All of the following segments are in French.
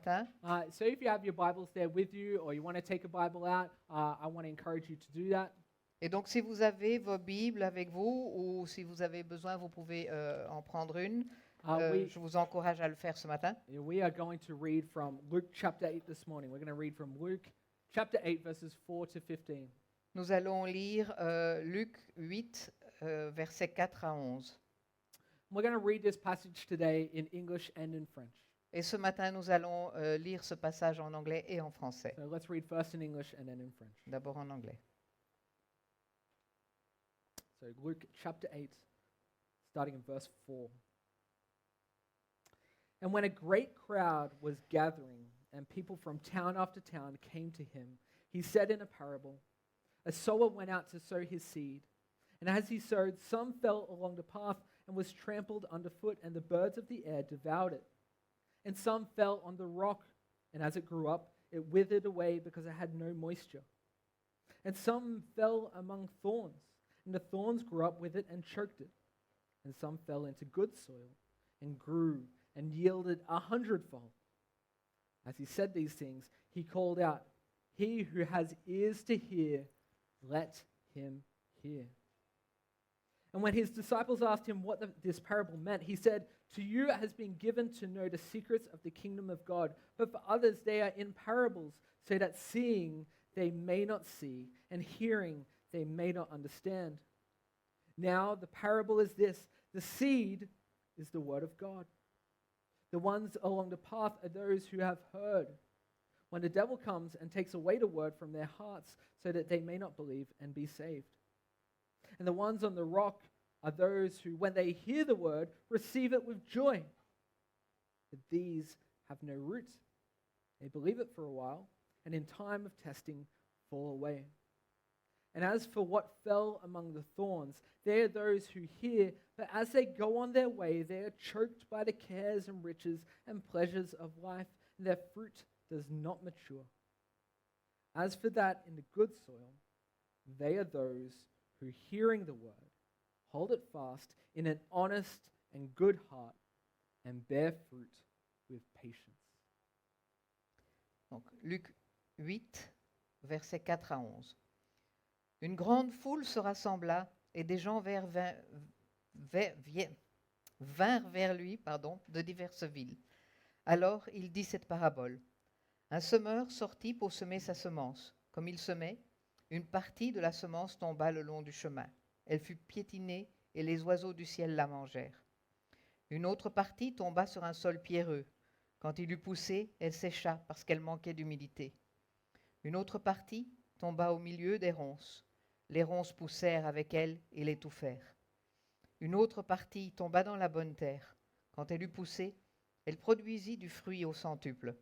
matin. So if you have your Bibles there with you or you want to take a Bible out, I want to encourage you to do that. Et donc, si vous avez vos Bibles avec vous ou si vous avez besoin, vous pouvez en prendre une. Je vous encourage à le faire ce matin. We are going to read from Luke chapter 8 this morning. We're going to read from Luke chapter 8, verses 4 to 15. Nous allons lire Luc 8, versets 4 à 11. We're going to read this passage today in English and in French. Et ce matin, nous allons lire ce passage en anglais et en français. So let's read first in English and then in French. D'abord en anglais. So Luke chapter 8, starting in verse 4. And when a great crowd was gathering and people from town after town came to him, he said in a parable, a sower went out to sow his seed. And as he sowed, some fell along the path and was trampled underfoot, and the birds of the air devoured it. And some fell on the rock, and as it grew up, it withered away because it had no moisture. And some fell among thorns, and the thorns grew up with it and choked it. And some fell into good soil and grew and yielded 100-fold. As he said these things, he called out, "He who has ears to hear, let him hear." And when his disciples asked him what this parable meant, he said, "To you it has been given to know the secrets of the kingdom of God, but for others they are in parables, so that seeing they may not see, and hearing they may not understand. Now the parable is this: the seed is the word of God. The ones along the path are those who have heard. When the devil comes and takes away the word from their hearts, so that they may not believe and be saved. And the ones on the rock are those who, when they hear the word, receive it with joy. But these have no root. They believe it for a while, and in time of testing fall away. And as for what fell among the thorns, they are those who hear, but as they go on their way, they are choked by the cares and riches and pleasures of life, and their fruit does not mature. As for that in the good soil, they are those who, hearing the word, hold it fast in an honest and good heart, and bear fruit with patience. Donc, Luc 8, versets 4 à 11. Une grande foule se rassembla et des gens vinrent vers lui de diverses villes. Alors il dit cette parabole. Un semeur sortit pour semer sa semence. Comme il semait, une partie de la semence tomba le long du chemin. Elle fut piétinée et les oiseaux du ciel la mangèrent. Une autre partie tomba sur un sol pierreux. Quand il eut poussé, elle sécha parce qu'elle manquait d'humidité. Une autre partie tomba au milieu des ronces. Les ronces poussèrent avec elle et l'étouffèrent. Une autre partie tomba dans la bonne terre. Quand elle eut poussé, elle produisit du fruit au centuple.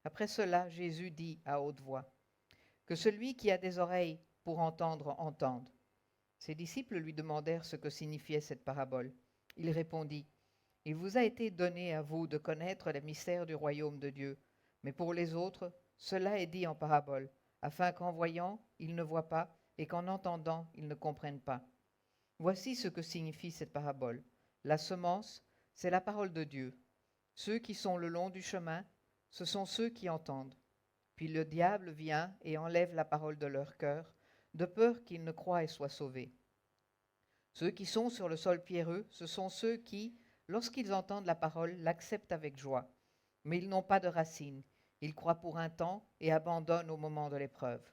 Après cela, Jésus dit à haute voix, « Que celui qui a des oreilles pour entendre, entende. » Ses disciples lui demandèrent ce que signifiait cette parabole. Il répondit, « Il vous a été donné à vous de connaître les mystères du royaume de Dieu, mais pour les autres, cela est dit en parabole, afin qu'en voyant, ils ne voient pas, et qu'en entendant, ils ne comprennent pas. Voici ce que signifie cette parabole. La semence, c'est la parole de Dieu. Ceux qui sont le long du chemin, ce sont ceux qui entendent. Puis le diable vient et enlève la parole de leur cœur, de peur qu'ils ne croient et soient sauvés. Ceux qui sont sur le sol pierreux, ce sont ceux qui, lorsqu'ils entendent la parole, l'acceptent avec joie. Mais ils n'ont pas de racines. Ils croient pour un temps et abandonnent au moment de l'épreuve.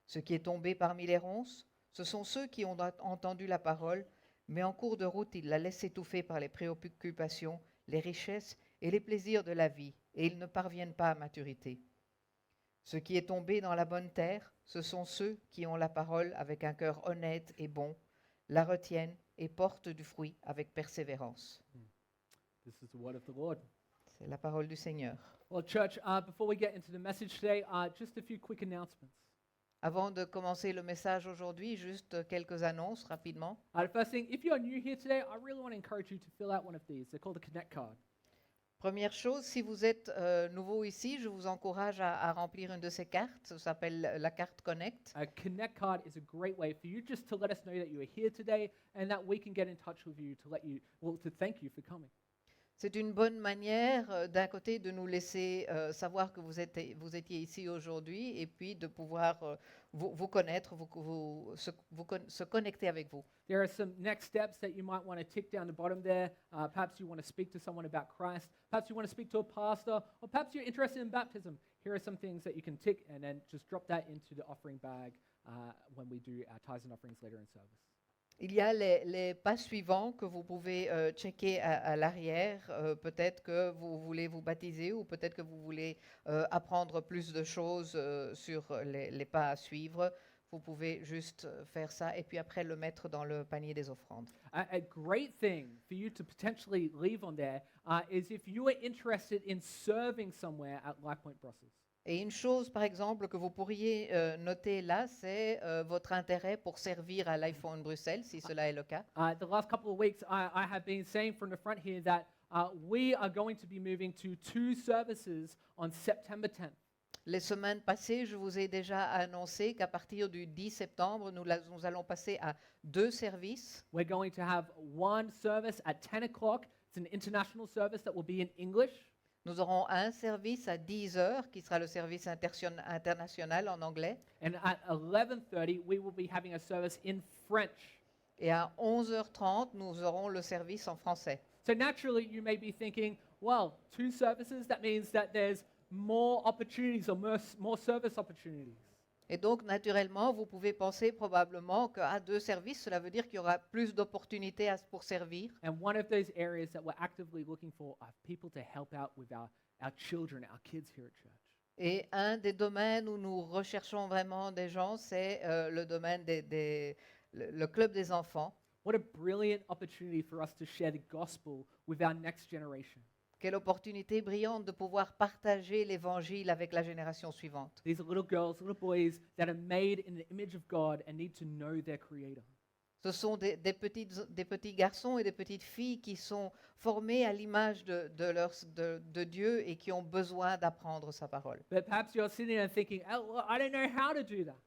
Ce qui est tombé parmi les ronces, ce sont ceux qui ont entendu la parole, mais en cours de route, ils la laissent étouffer par les préoccupations, les richesses et les plaisirs de la vie, et ils ne parviennent pas à maturité. Ce qui est tombé dans la bonne terre, ce sont ceux qui ont la parole avec un cœur honnête et bon, la retiennent et portent du fruit avec persévérance. This is the word of the Lord. C'est la parole du Seigneur. Well, church, before we get into the message today, just a few quick announcements. Avant de commencer le message aujourd'hui, juste quelques annonces rapidement. The first thing, if you're new here today, I really want to encourage you to fill out one of these. They're called a Connect card. Première chose, si vous êtes nouveau ici, je vous encourage à remplir une de ces cartes. Ça s'appelle la carte Connect. A Connect card is a great way for you just to let us know that you are here today and that we can get in touch with you to to thank you for coming. C'est une bonne manière, d'un côté, de nous laisser savoir que vous étiez ici aujourd'hui et puis de pouvoir vous connaître, se connecter avec vous. There are some next steps that you might want to tick down the bottom there. Perhaps you want to speak to someone about Christ. Perhaps you want to speak to a pastor. Or perhaps you're interested in baptism. Here are some things that you can tick and then just drop that into the offering bag when we do our tithes and offerings later in service. Il y a les pas suivants que vous pouvez checker à l'arrière. Peut-être que vous voulez vous baptiser ou peut-être que vous voulez apprendre plus de choses sur les pas à suivre. Vous pouvez juste faire ça et puis après le mettre dans le panier des offrandes. A great thing for you to potentially leave on there is if you are interested in serving somewhere at Life Point Brussels. Et une chose, par exemple, que vous pourriez noter là, c'est votre intérêt pour servir à l'iPhone Bruxelles, si cela est le cas. The last couple of weeks, I have been saying from the front here that we are going to be moving to 2 services on September 10th. Les semaines passées, je vous ai déjà annoncé qu'à partir du 10 septembre, nous allons passer à 2 services. We're going to have one service at 10 o'clock. It's an international service that will be in English. Nous aurons un service à 10 heures, qui sera le service international en anglais. And at 11:30, we will be having a service in French. Et à 11h30, nous aurons le service en français. So naturally, you may be thinking, well, 2 services, that means that there's more opportunities or more service opportunities. Et donc, naturellement, vous pouvez penser probablement qu'à 2 services, cela veut dire qu'il y aura plus d'opportunités pour servir. And one of those areas that we're actively looking for are people to help out with our children, our kids here at church. Et un des domaines où nous recherchons vraiment des gens, c'est le domaine le club des enfants. What a brilliant opportunity for us to share the gospel with our next generation. Quelle opportunité brillante de pouvoir partager l'évangile avec la génération suivante. These are little girls, little boys that are made in the image of God and need to know their Creator. Ce sont des petits garçons et des petites filles qui sont formés à l'image de Dieu et qui ont besoin d'apprendre sa parole. But perhaps you're sitting there thinking, oh, well, I don't know how to do that.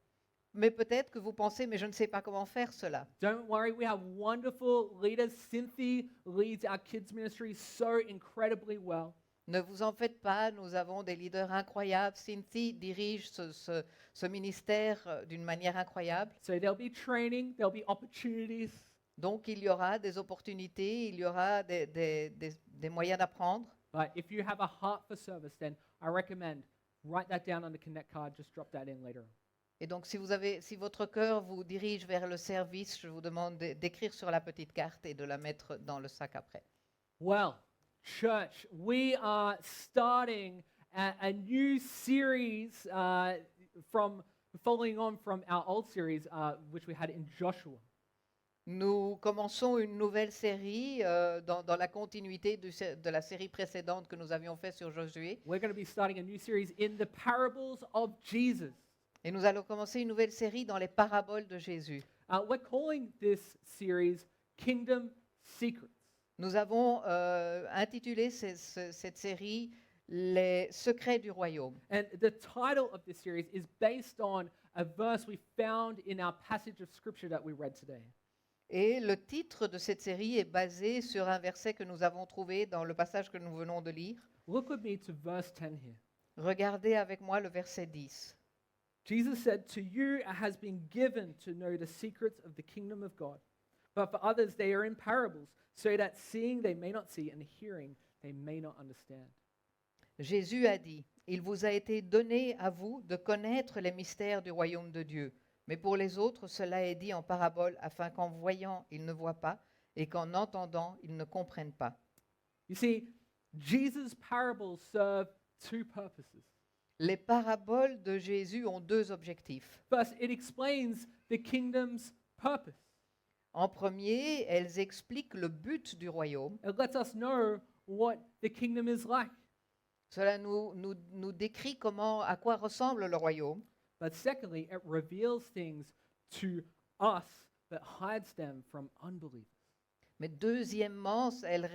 Mais peut-être que vous pensez, mais je ne sais pas comment faire cela. Don't worry, we have wonderful leaders. Cynthia leads our kids ministry so incredibly well. Ne vous en faites pas, nous avons des leaders incroyables. Cynthia dirige ce ministère d'une manière incroyable. So there'll be training, there'll be opportunities. Donc il y aura des opportunités, il y aura des moyens d'apprendre. But if you have a heart for service, then I recommend write that down on the Connect card, just drop that in later. Et donc si votre cœur vous dirige vers le service, je vous demande d'écrire sur la petite carte et de la mettre dans le sac après. Well, church, we are starting a new series from following on from our old series, which we had in Joshua. Nous commençons une nouvelle série dans la continuité de la série précédente que nous avions faite sur Josué. We're going to be starting a new series in the parables of Jesus. Et nous allons commencer une nouvelle série dans les paraboles de Jésus. We're calling this series Kingdom Secrets. Nous avons intitulé cette série Les secrets du royaume. And the title of this series is based on a verse we found in our passage of scripture that we read today. Et le titre de cette série est basé sur un verset que nous avons trouvé dans le passage que nous venons de lire. Look with me to verse 10 here. Regardez avec moi le verset 10. Jesus said, "To you it has been given to know the secrets of the kingdom of God. But for others they are in parables, so that seeing they may not see and hearing they may not understand." Jésus a dit, « Il vous a été donné à vous de connaître les mystères du royaume de Dieu. Mais pour les autres, cela est dit en parabole, afin qu'en voyant, ils ne voient pas, et qu'en entendant, ils ne comprennent pas. » You see, Jesus' parables serve 2 purposes. Les paraboles de Jésus ont 2 objectifs. First, it explains the kingdom's purpose. En premier, elles expliquent le but du royaume. It lets us know what the kingdom is like. Cela nous décrit à quoi ressemble le royaume. But secondly, it reveals things to us but hides them from unbelievers. Mais deuxièmement, elle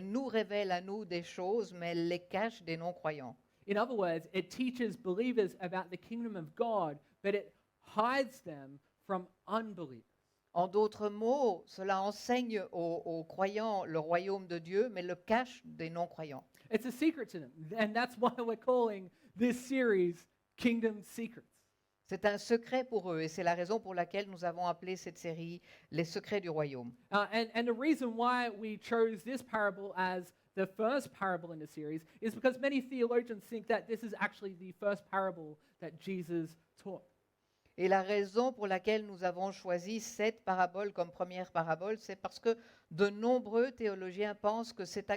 nous révèle à nous des choses, mais elle les cache des non-croyants. In other words, it teaches believers about the kingdom of God, but it hides them from unbelievers. En d'autres mots, cela enseigne aux croyants le royaume de Dieu, mais le cache des non-croyants. It's a secret to them. And that's why we're calling this series Kingdom Secrets. C'est un secret pour eux et c'est la raison pour laquelle nous avons appelé cette série Les secrets du royaume. And the reason why we chose this parable as the first parable in the series is because many theologians think that this is actually the first parable that Jesus taught. Et la raison pour laquelle nous avons choisi cette parabole comme première parabole, c'est parce que de nombreux théologiens pensent que c'est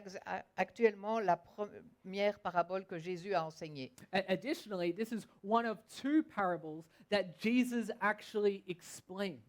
actuellement la première parabole que Jésus a enseignée. Additionally, this is one of two parables that Jesus actually explains.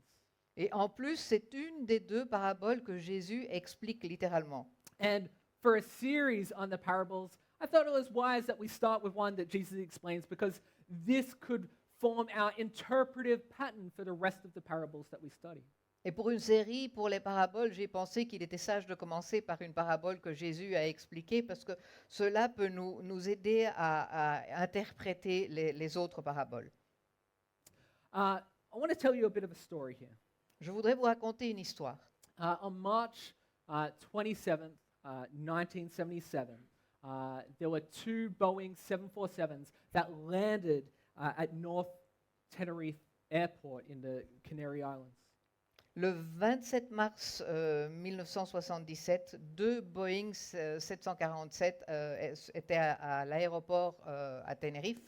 Et en plus, c'est une des deux paraboles que Jésus explique littéralement. And for a series on the parables, I thought it was wise that we start with one that Jesus explains because this could form our interpretive pattern for the rest of the parables that we study. Et pour une série, pour les paraboles, j'ai pensé qu'il était sage de commencer par une parabole que Jésus a expliquée parce que cela peut nous aider à interpréter les autres paraboles. I want to tell you a bit of a story here. Je voudrais vous raconter une histoire. On March 27th, 1977, there were two Boeing 747s that landed at North Tenerife Airport in the Canary Islands. Le 27 mars 1977, deux Boeing 747 étaient à l'aéroport à Tenerife,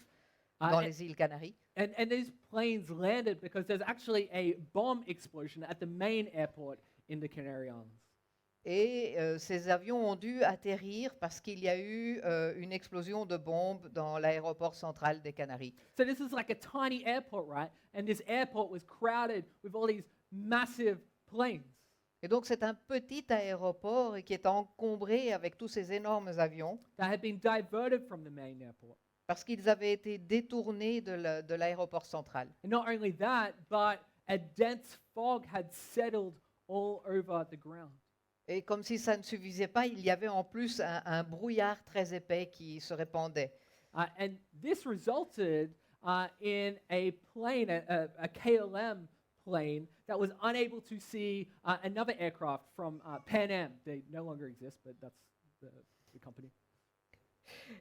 dans les îles Canaries. And these planes landed because there's actually a bomb explosion at the main airport in the Canary Islands. Et ces avions ont dû atterrir parce qu'il y a eu une explosion de bombes dans l'aéroport central des Canaries. So this is like a tiny airport, right? And this airport was crowded with all these massive planes. Et donc c'est un petit aéroport qui est encombré avec tous ces énormes avions That had been diverted from the main airport. parce qu'ils avaient été détournés de l'aéroport central. And not only that, but a dense fog had settled all over the ground. Et comme si ça ne suffisait pas, il y avait en plus un brouillard très épais qui se répandait. And this resulted in a plane, a KLM plane, that was unable to see another aircraft from Pan Am. They no longer exist, but that's the company.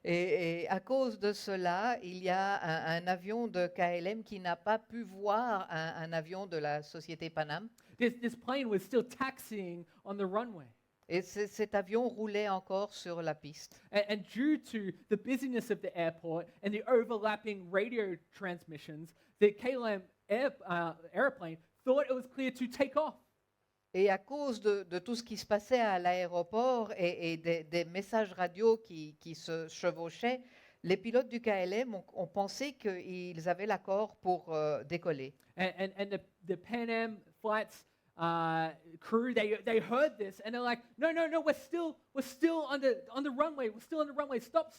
Et à cause de cela, il y a un avion de KLM qui n'a pas pu voir un avion de la société Pan Am. This plane was still taxiing on the runway. Et cet avion roulait encore sur la piste. And due to the busyness of the airport and the overlapping radio transmissions, the KLM airplane thought it was clear to take off. Et à cause de tout ce qui se passait à l'aéroport et des messages radio qui se chevauchaient, les pilotes du KLM ont pensé qu'ils avaient l'accord pour décoller. And the Pan Am flights crew, they heard this and they're like, no, we're still on the runway, we're still on the runway, stop.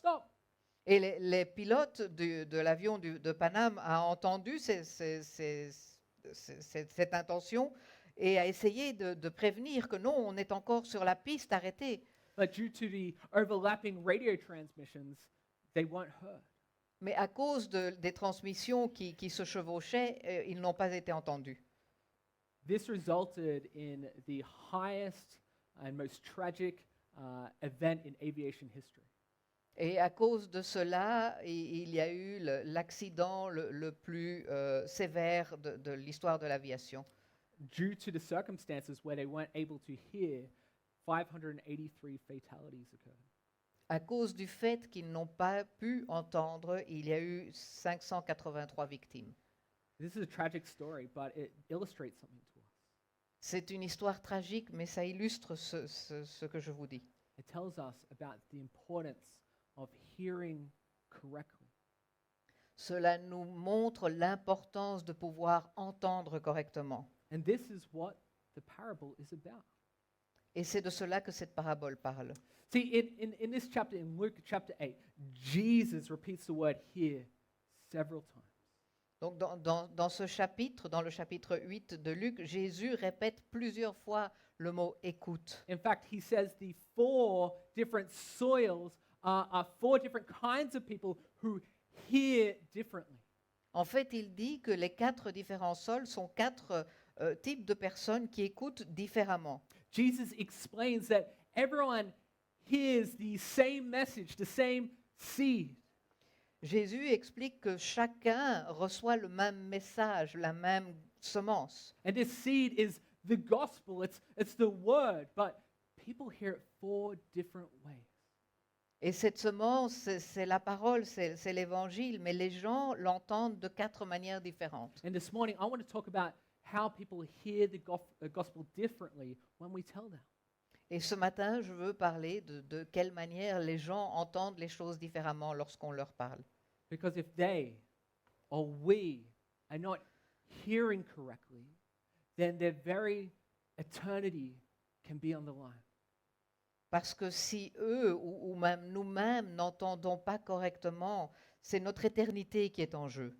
Et les pilotes de l'avion de Paname ont entendu cette intention et a essayé de prévenir que non, on est encore sur la piste, arrêtez. But due to the overlapping radio transmissions, they weren't heard. Mais à cause des transmissions qui se chevauchaient, ils n'ont pas été entendus. This resulted in the highest and most tragic event in aviation history. Et à cause de cela, il y a eu l'accident le plus sévère de l'histoire de l'aviation. Due to the circumstances where they weren't able to hear, 583 fatalities occurred. À cause du fait qu'ils n'ont pas pu entendre, il y a eu 583 victimes. This is a tragic story, but it illustrates something to us. C'est une histoire tragique, mais ça illustre ce que je vous dis. It tells us about the importance of hearing correctly. Cela nous montre l'importance de pouvoir entendre correctement. And this is what the parable is about. Et c'est de cela que cette parabole parle. See, in this chapter, in Luke chapter 8, Jesus repeats the word hear several times. Donc dans ce chapitre, dans le chapitre 8 de Luc, Jésus répète plusieurs fois le mot écoute. In fact, he says the four different soils are four different kinds of people who hear differently. En fait, il dit que les quatre différents sols sont quatre types de personnes qui écoutent différemment. Jesus explains that everyone hears the same message, the same seed. Jésus explique que chacun reçoit le même message, la même semence. And this seed is the gospel, it's the word, but people hear it 4 different ways. Et cette semence, c'est la parole, c'est l'évangile, mais les gens l'entendent de 4 manières différentes. And this morning, I want to talk about how people hear the gospel differently when we tell them. Et ce matin, je veux parler de quelle manière les gens entendent les choses différemment lorsqu'on leur parle. Because if they or we are not hearing correctly, then their very eternity can be on the line. Parce que si eux ou même nous-mêmes n'entendons pas correctement, c'est notre éternité qui est en jeu.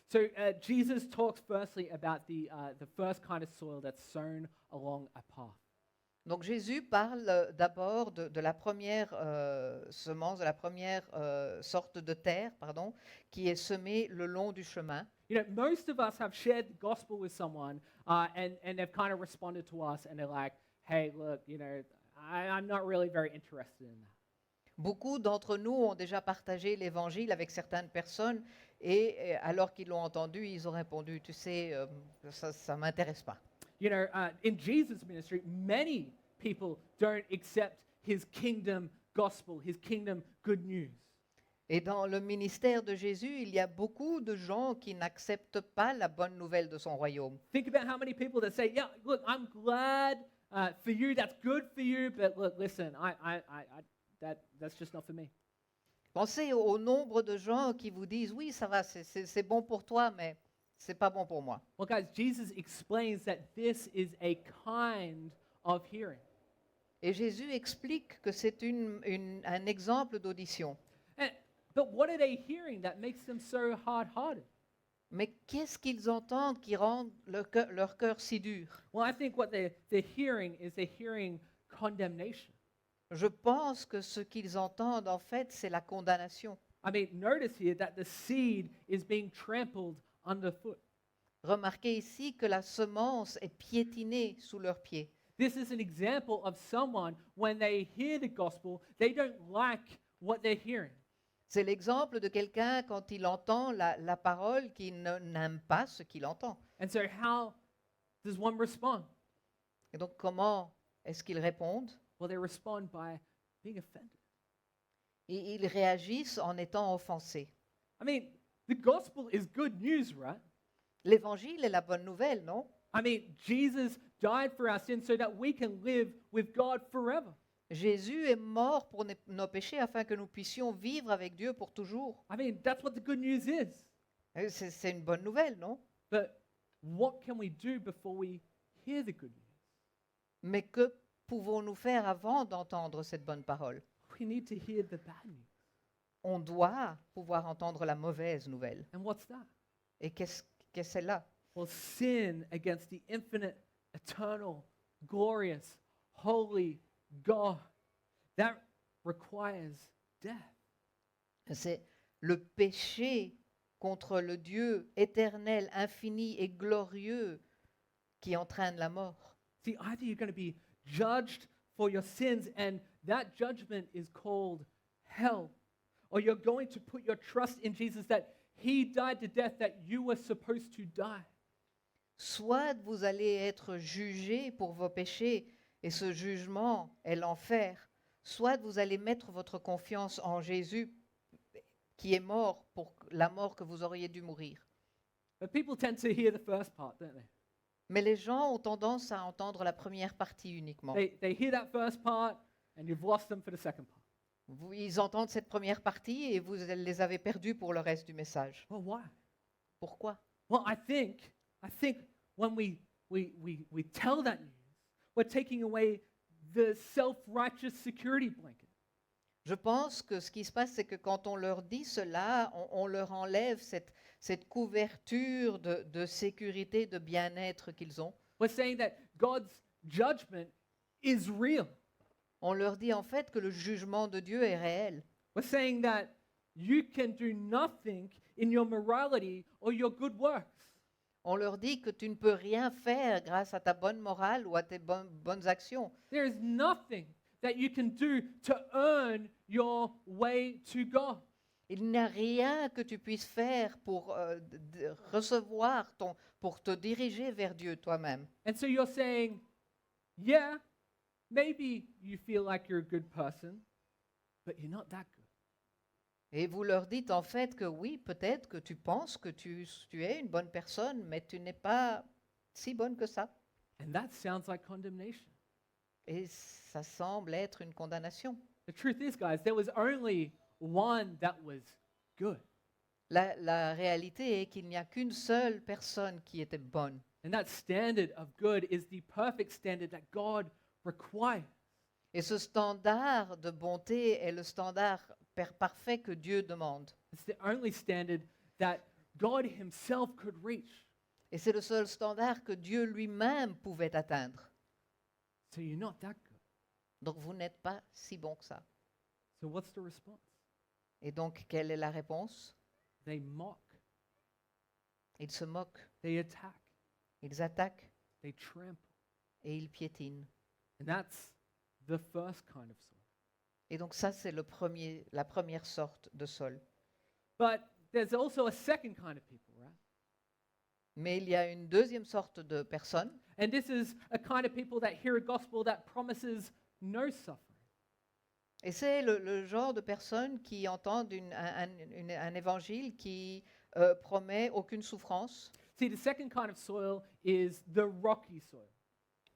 So Jesus talks firstly about the first kind of soil that's sown along a path. Donc Jésus parle d'abord de la première semence, de la première sorte de terre, pardon, qui est semée le long du chemin. You know, most of us have shared the gospel with someone and they've kind of responded to us and they're like, hey, look, you know, I'm not really very interested in that. Beaucoup d'entre nous ont déjà partagé l'évangile avec certaines personnes et alors qu'ils l'ont entendu, ils ont répondu, tu sais, ça ne m'intéresse pas. You know, in Jesus' ministry, many people don't accept his kingdom gospel, his kingdom good news. Et dans le ministère de Jésus, il y a beaucoup de gens qui n'acceptent pas la bonne nouvelle de son royaume. Think about how many people that say, yeah, look, I'm glad for you, that's good for you, but look, listen, that's just not for me. Pensez au nombre de gens qui vous disent, oui, ça va, c'est bon pour toi, mais c'est pas bon pour moi. Well, guys, Jesus explains that this is a kind of hearing. Et Jésus explique que c'est un exemple d'audition. But what are they hearing that makes them so hard-hearted? Mais qu'est-ce qu'ils entendent qui rend leur cœur si dur? Well, I think what they're hearing is they're hearing condemnation. Je pense que ce qu'ils entendent, en fait, c'est la condamnation. I mean, notice here that the seed is being trampled underfoot. Remarquez ici que la semence est piétinée sous leurs pieds. This is an example of someone, when they hear the gospel, they don't like what they're hearing. C'est l'exemple de quelqu'un quand il entend la parole qui n'aime pas ce qu'il entend. And so how does one respond? Et donc comment est-ce qu'ils répondent? Well, they respond by being offended. Et ils réagissent en étant offensés. I mean, the gospel is good news, right? L'évangile est la bonne nouvelle, non? I mean, Jesus died for our sins so that we can live with God forever. Jésus est mort pour nos péchés afin que nous puissions vivre avec Dieu pour toujours. I mean, that's what the good news is. C'est une bonne nouvelle, non? But what can we do before we hear the good news? Mais que pouvons-nous faire avant d'entendre cette bonne parole? We need to hear the bad news. On doit pouvoir entendre la mauvaise nouvelle. And what's that? Et qu'est-ce que c'est là? Well, sin against the infinite, eternal, glorious, holy God. That requires death. C'est le péché contre le Dieu éternel, infini et glorieux qui entraîne la mort. See, either you're going to be judged for your sins, and that judgment is called hell, or you're going to put your trust in Jesus that he died the death that you were supposed to die. Soit vous allez être jugé pour vos péchés, et ce jugement est l'enfer, soit vous allez mettre votre confiance en Jésus qui est mort pour la mort que vous auriez dû mourir. But people tend to hear the first part, don't they? Mais les gens ont tendance à entendre la première partie uniquement. They hear that first part, and you've lost them for the second part. Ils entendent cette première partie et vous les avez perdus pour le reste du message. Well, why? Pourquoi? Well, I think when we tell that news, we're taking away the self-righteous security blanket. Je pense que ce qui se passe, c'est que quand on leur dit cela, on leur enlève cette couverture de sécurité, de bien-être qu'ils ont. We're saying that God's judgment is real. On leur dit en fait que le jugement de Dieu est réel. We're saying that you can do nothing in your morality or your good works. On leur dit que tu ne peux rien faire grâce à ta bonne morale ou à tes bonnes actions. There is nothing that you can do to earn your way to God. Il n'y a rien que tu puisses faire pour recevoir pour te diriger vers Dieu toi-même. And so you're saying, yeah, maybe you feel like you're a good person, but you're not that good. Et vous leur dites en fait que oui, peut-être que tu penses que tu es une bonne personne, mais tu n'es pas si bonne que ça. And that sounds like condemnation. Et ça semble être une condamnation. The truth is, guys, there was only one that was good. La réalité est qu'il n'y a qu'une seule personne qui était bonne. And that standard of good is the perfect standard that God requires. Et ce standard de bonté est le standard parfait que Dieu demande. It's the only standard that God Himself could reach. Et c'est le seul standard que Dieu lui-même pouvait atteindre. So you're not that good. Donc vous n'êtes pas si bon que ça. So what's the response? Et donc quelle est la réponse? They mock, Ils se moquent, they attack, ils attaquent they trample. et ils piétinent. And that's the first kind of soil. Et donc ça, c'est la première sorte de sol. But there's also a second kind of people, right? Mais il y a une deuxième sorte de personnes, And this is a kind of people that hear a gospel that promises no suffering. et c'est le genre de personnes qui entendent un évangile qui promet aucune souffrance. See, the second kind of soil is the rocky soil.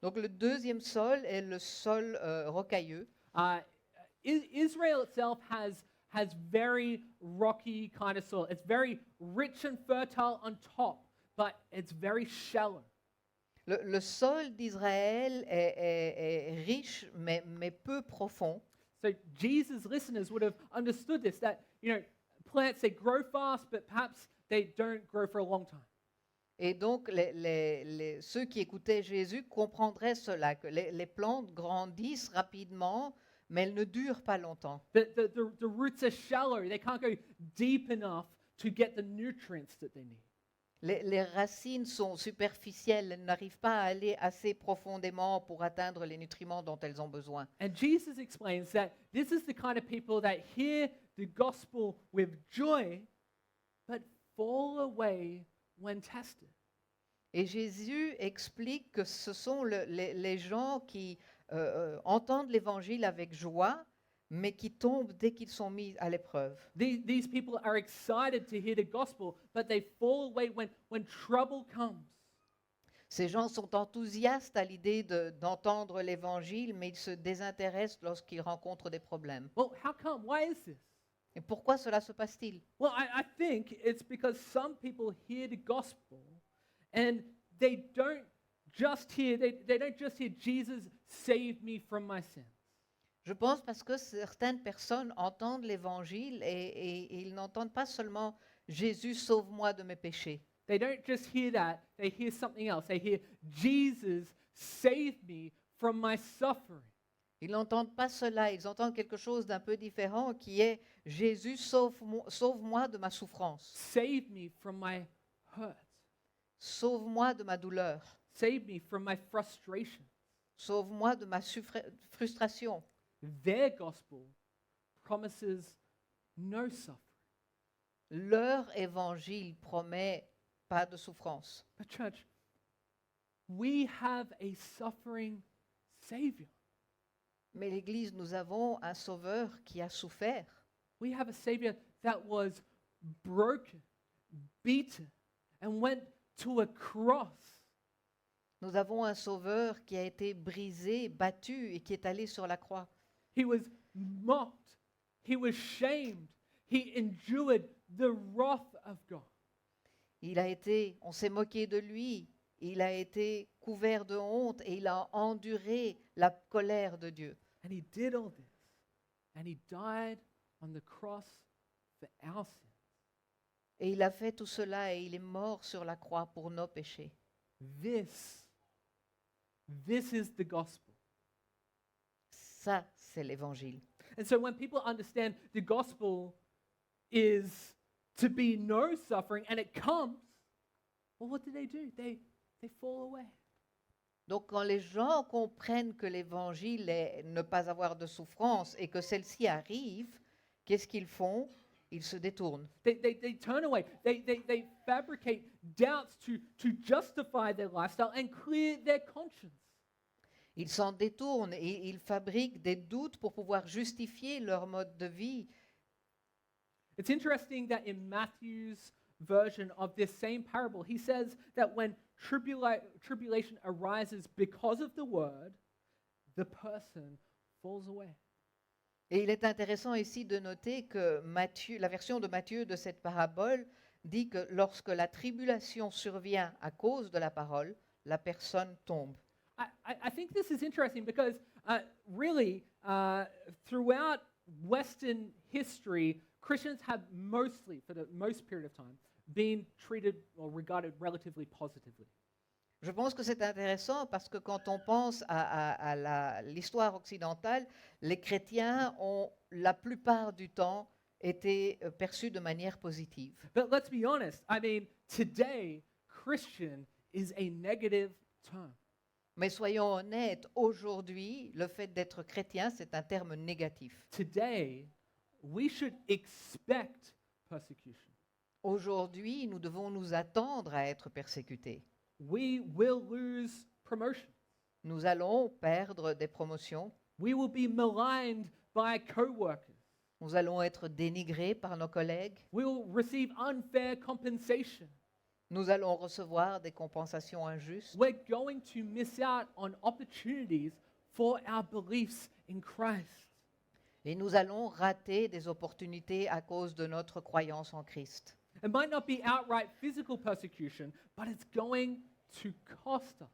Donc le deuxième sol est le sol rocailleux. Israel itself has very rocky kind of soil. It's very rich and fertile on top, but it's very shallow. Le sol d'Israël est riche, mais peu profond. So Jesus' listeners would have understood this, that, plants, they grow fast, but perhaps they don't grow for a long time. Et donc, ceux qui écoutaient Jésus comprendraient cela, que les plantes grandissent rapidement, mais elles ne durent pas longtemps. The roots are shallow. They can't go deep enough to get the nutrients that they need. Les racines sont superficielles, elles n'arrivent pas à aller assez profondément pour atteindre les nutriments dont elles ont besoin. And Jesus explains that this is the kind of people that hear the gospel with joy, but fall away when tested. Et Jésus explique que ce sont les gens qui entendent l'évangile avec joie, mais qui tombent dès qu'ils sont mis à l'épreuve. These people are excited to hear the gospel, but they fall away when trouble comes. Ces gens sont enthousiastes à l'idée d'entendre l'évangile, mais ils se désintéressent lorsqu'ils rencontrent des problèmes. Well, how come? Why is this? Et pourquoi cela se passe-t-il? Well, I think it's because some people hear the gospel and they don't just hear Jesus save me from my sins. Je pense parce que certaines personnes entendent l'évangile et ils n'entendent pas seulement Jésus sauve-moi de mes péchés. They don't just hear that, they hear something else. They hear Jesus save me from my suffering. Ils n'entendent pas cela, ils entendent quelque chose d'un peu différent qui est Jésus sauve-moi de ma souffrance. Save me from my hurt. Sauve-moi de ma douleur. Save me from my frustration. Sauve-moi de ma frustration. Their gospel promises no suffering. Leur évangile promet pas de souffrance. But church, we have a suffering Savior. Mais l'Église, nous avons un Sauveur qui a souffert. We have a Savior that was broken, beaten, and went to a cross. Nous avons un Sauveur qui a été brisé, battu et qui est allé sur la croix. He was mocked. He was shamed. He endured the wrath of God. On s'est moqué de lui, il a été couvert de honte et il a enduré la colère de Dieu. And he did all this. And he died on the cross for our sins. Et il a fait tout cela et il est mort sur la croix pour nos péchés. This is the gospel. Ça, c'est l'évangile. And so when people understand the gospel is to be no suffering, and it comes, Well, what do? They fall away. Donc quand les gens comprennent que l'évangile est ne pas avoir de souffrance et que celle-ci arrive, qu'est-ce qu'ils font? Ils se détournent. They turn away. They fabricate doubts to justify their lifestyle and clear their conscience. Ils s'en détournent et ils fabriquent des doutes pour pouvoir justifier leur mode de vie. It's interesting that in Matthew's version of this same parable, he says that when tribulation arises because of the word, the person falls away. Et il est intéressant ici de noter que Matthieu, la version de Matthieu de cette parabole dit que lorsque la tribulation survient à cause de la parole, la personne tombe. I think this is interesting because really, throughout Western history, Christians have mostly, for the most period of time, been treated or regarded relatively positively. Je pense que c'est intéressant parce que quand on pense à l'histoire occidentale, les chrétiens ont la plupart du temps été perçus de manière positive. But let's be honest, I mean, today, Christian is a negative term. Mais soyons honnêtes, aujourd'hui, le fait d'être chrétien, c'est un terme négatif. Today, we should expect persecution. Aujourd'hui, nous devons nous attendre à être persécutés. We will lose promotion. Nous allons perdre des promotions. We will be maligned by coworkers. Nous allons être dénigrés par nos collègues. We will receive unfair compensation. Nous allons recevoir des compensations injustes. We're going to miss out on opportunities for our beliefs in Christ. Et nous allons rater des opportunités à cause de notre croyance en Christ. It might not be outright physical persecution, but it's going to cost us.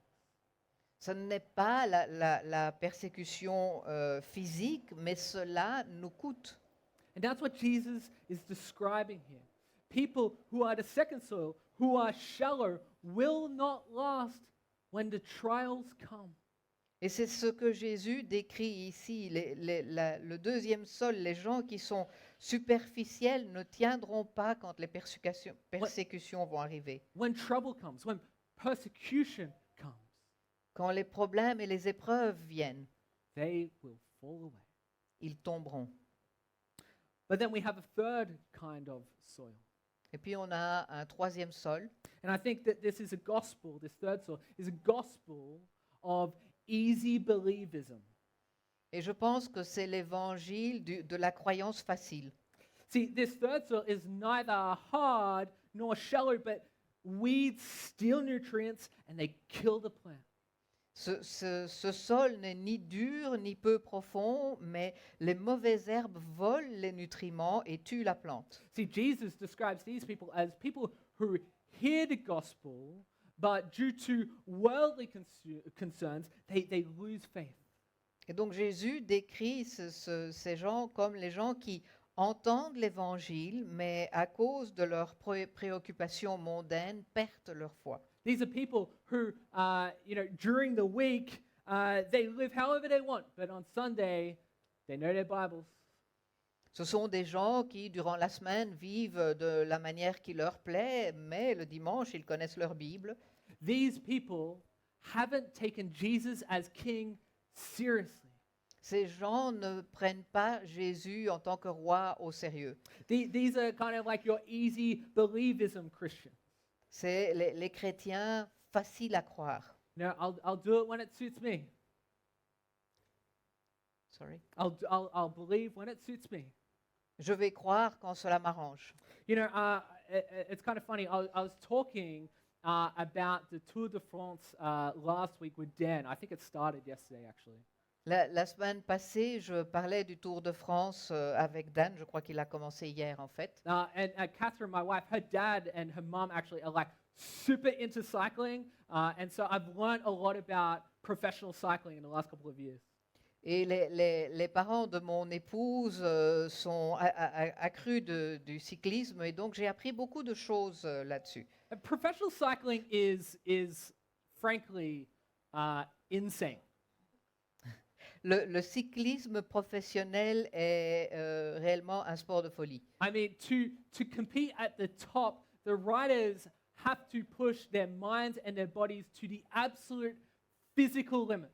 Ce n'est pas la persécution physique, mais cela nous coûte. And that's what Jesus is describing here. People who are the second soil, who are shallow, will not last when the trials come. Et c'est ce que Jésus décrit ici. Le deuxième sol, les gens qui sont superficiels ne tiendront pas quand les persécutions vont arriver. When trouble comes, when persecution comes, Quand les problèmes et les épreuves viennent, they will fall away. ils tomberont. But then we have a third kind of soil. Et puis on a un troisième sol. And I think that this is a gospel, this third soil, is a gospel of easy believism. Et je pense que c'est l'évangile de la croyance facile. See, this third soil is neither hard nor shallow, but weeds steal nutrients and they kill the plant. Ce sol n'est ni dur ni peu profond, mais les mauvaises herbes volent les nutriments et tuent la plante. See, Jesus describes these people as people who hear the gospel, but due to worldly concerns, they lose faith. Et donc Jésus décrit ces gens comme les gens qui entendent l'évangile, mais à cause de leurs préoccupations mondaines, perdent leur foi. These are people who, during the week, they live however they want, but on Sunday, they know their Bibles. Ce sont des gens qui, durant la semaine, vivent de la manière qui leur plaît, mais le dimanche, ils connaissent leur Bible. These people haven't taken Jesus as king seriously. Ces gens ne prennent pas Jésus en tant que roi au sérieux. These are kind of like your easy believism Christians. C'est les chrétiens faciles à croire. I'll do it when it suits me. Sorry. I'll believe when it suits me. Je vais croire quand cela m'arrange. It's kind of funny. I was talking about the Tour de France last week with Dan. I think it started yesterday, actually. La semaine passée, je parlais du Tour de France avec Dan. Je crois qu'il a commencé hier, en fait. And Catherine, my wife, her dad and her mom actually are like super into cycling. And so I've learned a lot about professional cycling in the last couple of years. Et les parents de mon épouse sont accrus du cyclisme, et donc j'ai appris beaucoup de choses là-dessus. Professional cycling is frankly insane. Le cyclisme professionnel est réellement un sport de folie. I mean, to compete at the top, the riders have to push their minds and their bodies to the absolute physical limit.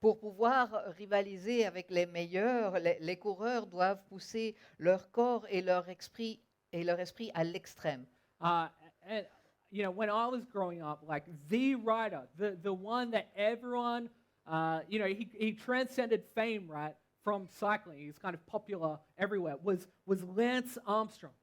Pour pouvoir rivaliser avec les meilleurs, les coureurs doivent pousser leur corps et leur esprit à l'extrême. And you know, when I was growing up, like the rider, the one that everyone, you know, he transcended fame, right, from cycling. He's kind of popular everywhere. Was Lance Armstrong.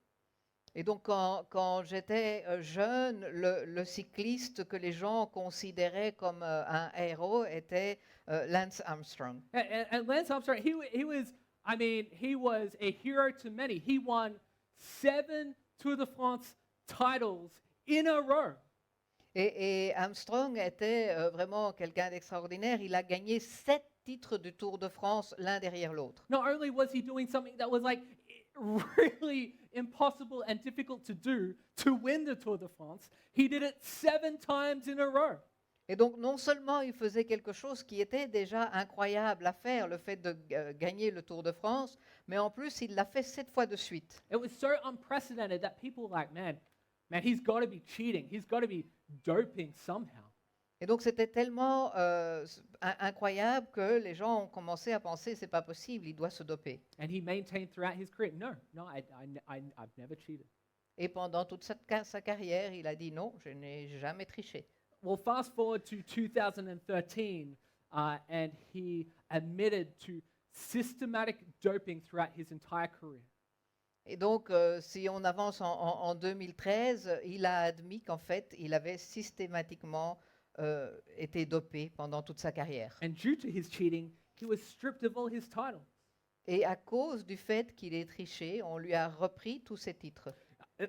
Et donc, quand j'étais jeune, le cycliste que les gens considéraient comme un héros était Lance Armstrong. And Lance Armstrong, he was, I mean, he was a hero to many. He won 7 Tour de France titles in a row. Et Armstrong était vraiment quelqu'un d'extraordinaire. Il a gagné 7 titres du Tour de France l'un derrière l'autre. Not only was he doing something that was like really impossible and difficult to do to win the Tour de France, he did it 7 times in a row. Et donc, non seulement il faisait quelque chose qui était déjà incroyable à faire, le fait de gagner le Tour de France, mais en plus, il l'a fait 7 fois de suite. It was so unprecedented that people were like, man, he's got to be cheating. He's got to be doping somehow. Et donc, c'était tellement incroyable que les gens ont commencé à penser, c'est pas possible, il doit se doper. And he maintained throughout his career, no, I've never cheated. Et pendant toute sa carrière, il a dit non, je n'ai jamais triché. Well, fast forward to 2013, and he admitted to systematic doping throughout his entire career. Et donc, si on avance en 2013, il a admis qu'en fait, il avait systématiquement été dopé pendant toute sa carrière. And due to his cheating, he was stripped of all his titles. Et à cause du fait qu'il ait triché, on lui a repris tous ses titres.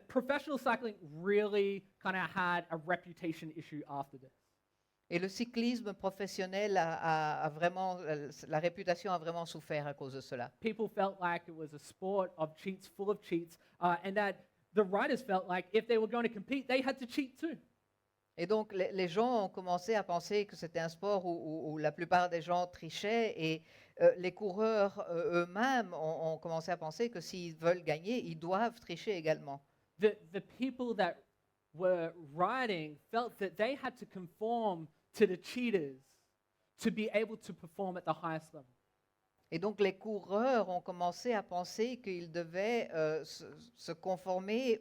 Professional cycling really kind of had a reputation issue after this. Et le cyclisme professionnel a vraiment, la réputation a vraiment souffert à cause de cela. People felt like it was a sport of cheats, full of cheats, and that the riders felt like if they were going to compete, they had to cheat too. Et donc, les gens ont commencé à penser que c'était un sport où la plupart des gens trichaient et les coureurs eux-mêmes ont commencé à penser que s'ils veulent gagner, ils doivent tricher également. The people that were riding felt that they had to conform to the cheaters to be able to perform at the highest level. Et donc, les coureurs ont commencé à penser qu'ils devaient se conformer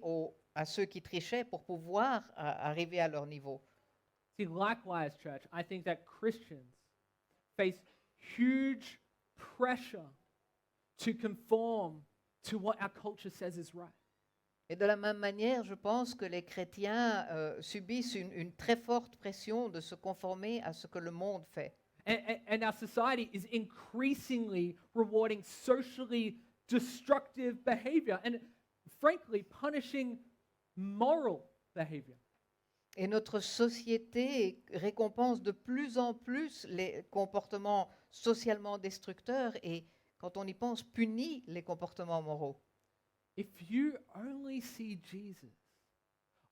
à ceux qui trichaient pour pouvoir arriver à leur niveau. See, likewise, church, I think that Christians face huge pressure to conform to what our culture says is right. Et de la même manière, je pense que les chrétiens subissent une très forte pression de se conformer à ce que le monde fait. And our society is increasingly rewarding socially destructive behavior and, frankly, punishing moral behavior. Et notre société récompense de plus en plus les comportements socialement destructeurs et, quand on y pense, punit les comportements moraux. If you only see Jesus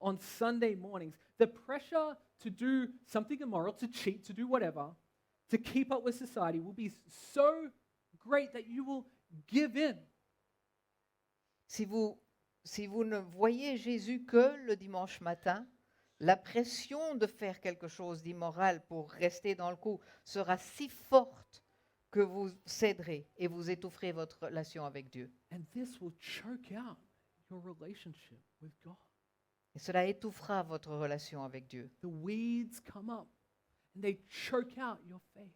on Sunday mornings, the pressure to do something immoral, to cheat, to do whatever, to keep up with society will be so great that you will give in. Si vous ne voyez Jésus que le dimanche matin, la pression de faire quelque chose d'immoral pour rester dans le coup sera si forte que vous céderez et vous étoufferez votre relation avec Dieu. And this will choke out your relationship with God. Et cela étouffera votre relation avec Dieu. The weeds come up and they choke out your faith.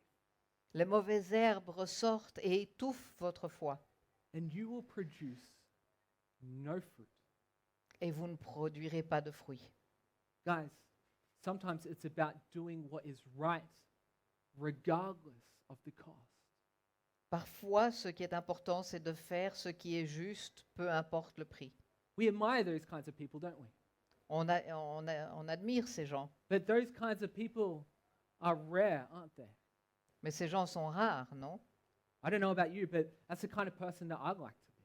Les mauvaises herbes ressortent et étouffent votre foi. And you will produce no fruit. Et vous ne produirez pas de fruits. Guys, sometimes it's about doing what is right, regardless of the cost. Parfois, ce qui est important, c'est de faire ce qui est juste, peu importe le prix. We admire those kinds of people, don't we? On admire ces gens, But those kinds of people are rare, aren't they? mais ces gens sont rares, non? I don't know about you, but that's the kind of person that I'd like to be.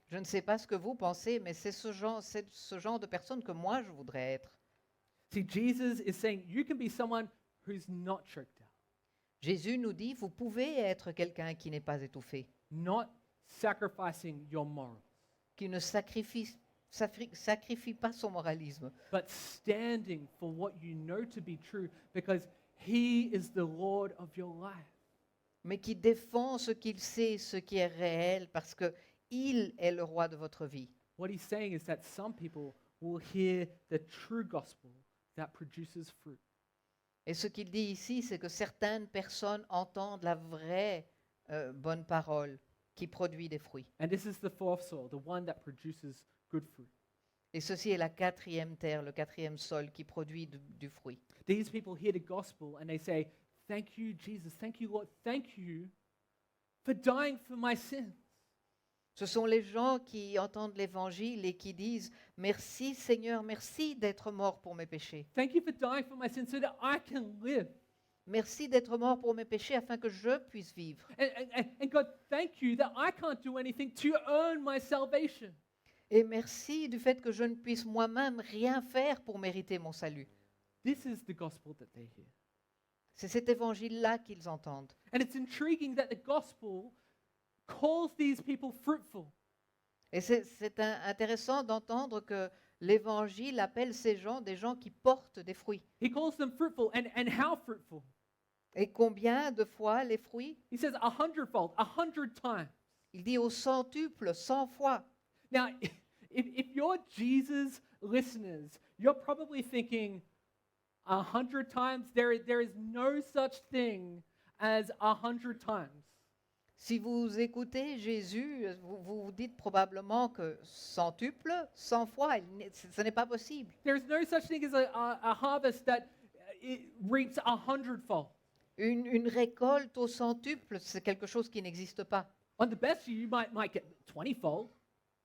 Je ne sais pas ce que vous pensez, mais c'est ce genre de personne que moi, je voudrais être. See, Jesus is saying you can be someone who's not choked out, Jésus nous dit, vous pouvez être quelqu'un qui n'est pas étouffé, not sacrificing your morals, qui ne sacrifie sacrifie pas son moralisme, but standing for what you know to be true because He is the Lord of your life. mais qui défend ce qu'il sait, ce qui est réel, parce que il est le roi de votre vie. What He's saying is that some people will hear the true gospel that produces fruit. Et ce qu'il dit ici, c'est que certaines personnes entendent la vraie bonne parole qui produit des fruits. And this is the fourth soil, the one that produces good fruit. Et ceci est la quatrième terre, le quatrième sol qui produit du fruit. These people hear the gospel and they say, "Thank you, Jesus. Thank you, Lord. Thank you for dying for my sins." Ce sont les gens qui entendent l'évangile et qui disent « Merci Seigneur, merci d'être mort pour mes péchés. Thank you for dying for my sins so that I can live. Merci d'être mort pour mes péchés afin que je puisse vivre. And God, thank you that I can't do anything to earn my salvation. Et merci du fait que je ne puisse moi-même rien faire pour mériter mon salut. » This is the gospel that they hear. C'est cet évangile-là qu'ils entendent. And it's intriguing that the gospel calls these people fruitful. Et c'est intéressant d'entendre que l'évangile appelle ces gens des gens qui portent des fruits. He calls them fruitful, and how fruitful? Et combien de fois les fruits? He says 100-fold, 100 times. Il dit au centuple, 100 fois. Now, if you're Jesus listeners, you're probably thinking 100 times. There is no such thing as 100 times. Si vous écoutez Jésus, vous vous dites probablement que centuple, 100 fois, ce n'est pas possible. There's no such thing as a harvest that it reaps 100-fold. Une récolte au centuple, c'est quelque chose qui n'existe pas. On the best year, you might get 20-fold.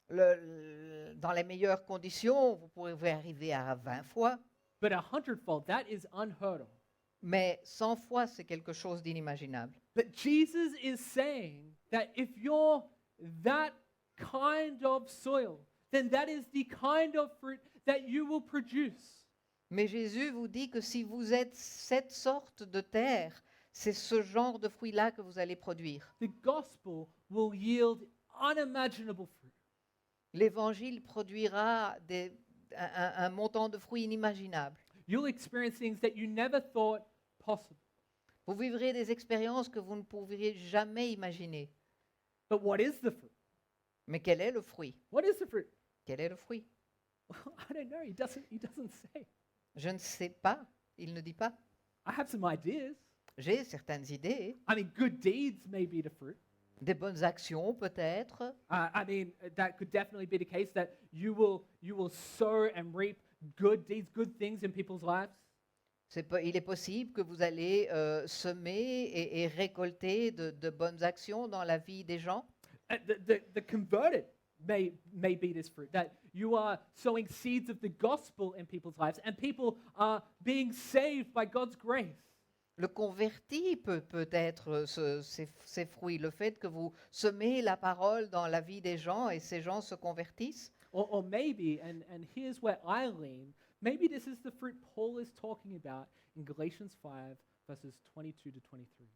Dans les meilleures conditions, vous pouvez arriver à 20 fois, But 100-fold, that is unheard of. mais 100 fois, c'est quelque chose d'inimaginable. But Jesus is saying that if you're that kind of soil, then that is the kind of fruit that you will produce. Mais Jésus vous dit que si vous êtes cette sorte de terre, c'est ce genre de fruits-là que vous allez produire. The gospel will yield unimaginable fruit. L'évangile produira un montant de fruits inimaginable. You'll experience things that you never thought possible. Vous vivrez des expériences que vous ne pourriez jamais imaginer. But what is the fruit? Mais quel est le fruit? What is the fruit? Quel est le fruit? I don't know. He doesn't say. Je ne sais pas. Il ne dit pas. I have some ideas. J'ai certaines idées, I mean, good deeds may be the fruit. des bonnes actions peut-être. I mean, that could definitely be the case that you will sow and reap good deeds, good things in people's lives. Il est possible que vous allez semer et récolter de bonnes actions dans la vie des gens. The converted may be this fruit, that you are sowing seeds of the gospel in people's lives and people are being saved by God's grace. Le converti peut être ces fruits, le fait que vous semez la parole dans la vie des gens et ces gens se convertissent. Or maybe, and here's where I lean, maybe this is the fruit Paul is talking about in Galatians 5, verses 22 to 23.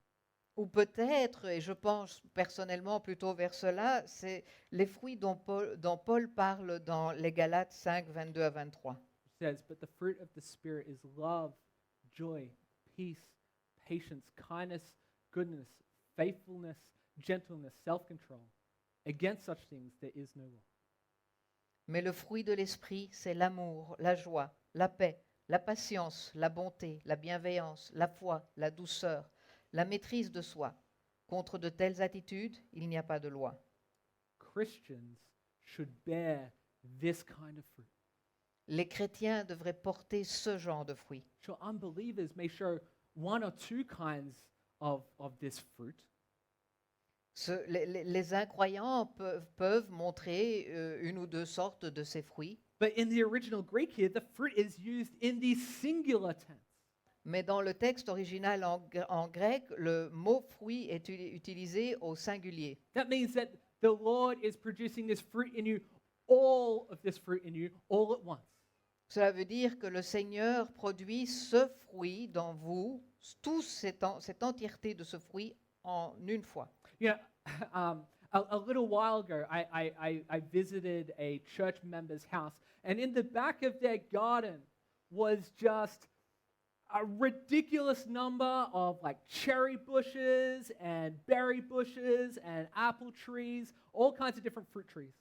Ou peut-être, et je pense personnellement plutôt vers cela, c'est les fruits dont Paul parle dans les Galates 5, 22 à 23. It says, "But the fruit of the Spirit is love, joy, peace, patience, kindness, goodness, faithfulness, gentleness, self-control. Against such things there is no law." Mais le fruit de l'esprit, c'est l'amour, la joie, la paix, la patience, la bonté, la bienveillance, la foi, la douceur, la maîtrise de soi. Contre de telles attitudes, il n'y a pas de loi. Christians should bear this kind of fruit. Les chrétiens devraient porter ce genre de fruits. Sure, unbelievers may show one or two kinds of this fruit. Les incroyants peuvent montrer une ou deux sortes de ces fruits, But in the original Greek here, the fruit is used in the singular tense. mais dans le texte original en grec, le mot fruit est utilisé au singulier. That means that the Lord is producing this fruit in you, all of this fruit in you, all at once. Cela veut dire que le Seigneur produit ce fruit dans vous, toute cette entièreté de ce fruit en une fois. You know, A little while ago, I visited a church member's house, and in the back of their garden was just a ridiculous number of like cherry bushes and berry bushes and apple trees, all kinds of different fruit trees.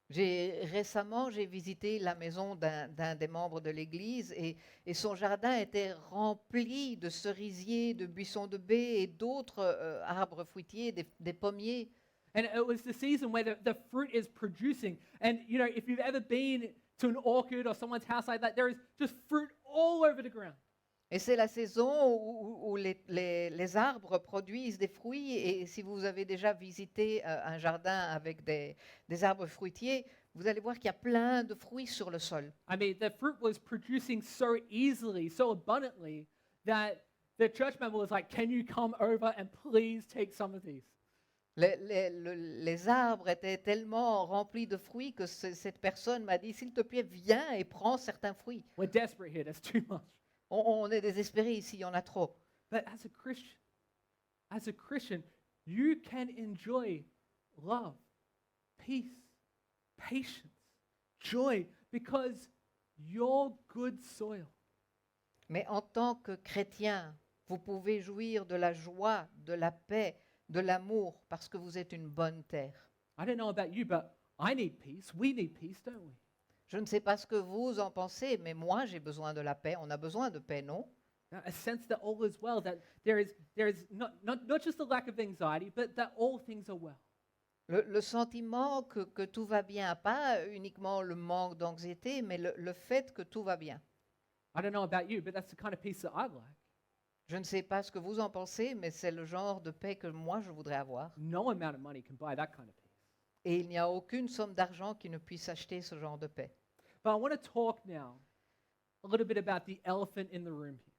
Récemment, j'ai visité la maison d'un des membres de l'église et son jardin était rempli de cerisiers, de buissons de baie et d'autres arbres fruitiers, des pommiers. And it was the season where the fruit is producing. And you know, if you've ever been to an orchard or someone's house like that, there is just fruit all over the ground. Et c'est la saison où les arbres produisent des fruits. Et si vous avez déjà visité un jardin avec des arbres fruitiers, vous allez voir qu'il y a plein de fruits sur le sol. I mean, the fruit was producing so easily, so abundantly, that the church member was like, "Can you come over and please take some of these?" Les arbres étaient tellement remplis de fruits que cette personne m'a dit, s'il te plaît, viens et prends certains fruits. We're desperate here. There's too much. On est désespérés ici, il y en a trop. But as a Christian, you can enjoy love, peace, patience, joy, because you're good soil. Mais en tant que chrétien, vous pouvez jouir de la joie, de la paix, de l'amour, parce que vous êtes une bonne terre. I don't know about you, but I need peace. We need peace, don't we? Je ne sais pas ce que vous en pensez, mais moi j'ai besoin de la paix. On a besoin de paix, non? A sense that all is well, that there is not just a lack of anxiety, but that all things are well. Le sentiment que tout va bien, pas uniquement le manque d'anxiété, mais le fait que tout va bien. I don't know about you, but that's the kind of peace that I like. Je ne sais pas ce que vous en pensez, mais c'est le genre de paix que moi je voudrais avoir. No amount of money can buy that kind of peace. Et il n'y a aucune somme d'argent qui ne puisse acheter ce genre de paix. But I want to talk now a little bit about the elephant in the room here.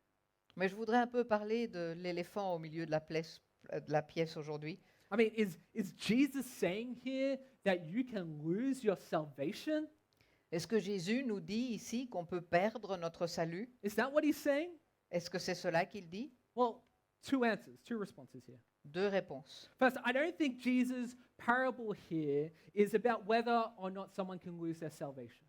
Mais je voudrais un peu parler de l'éléphant au milieu de la pièce aujourd'hui. I mean, is Jesus saying here that you can lose your salvation? Est-ce que Jésus nous dit ici qu'on peut perdre notre salut? Is that what he's saying? Est-ce que c'est cela qu'il dit? Well, two answers, two responses here. Deux réponses. First, I don't think Jesus' parable here is about whether or not someone can lose their salvation.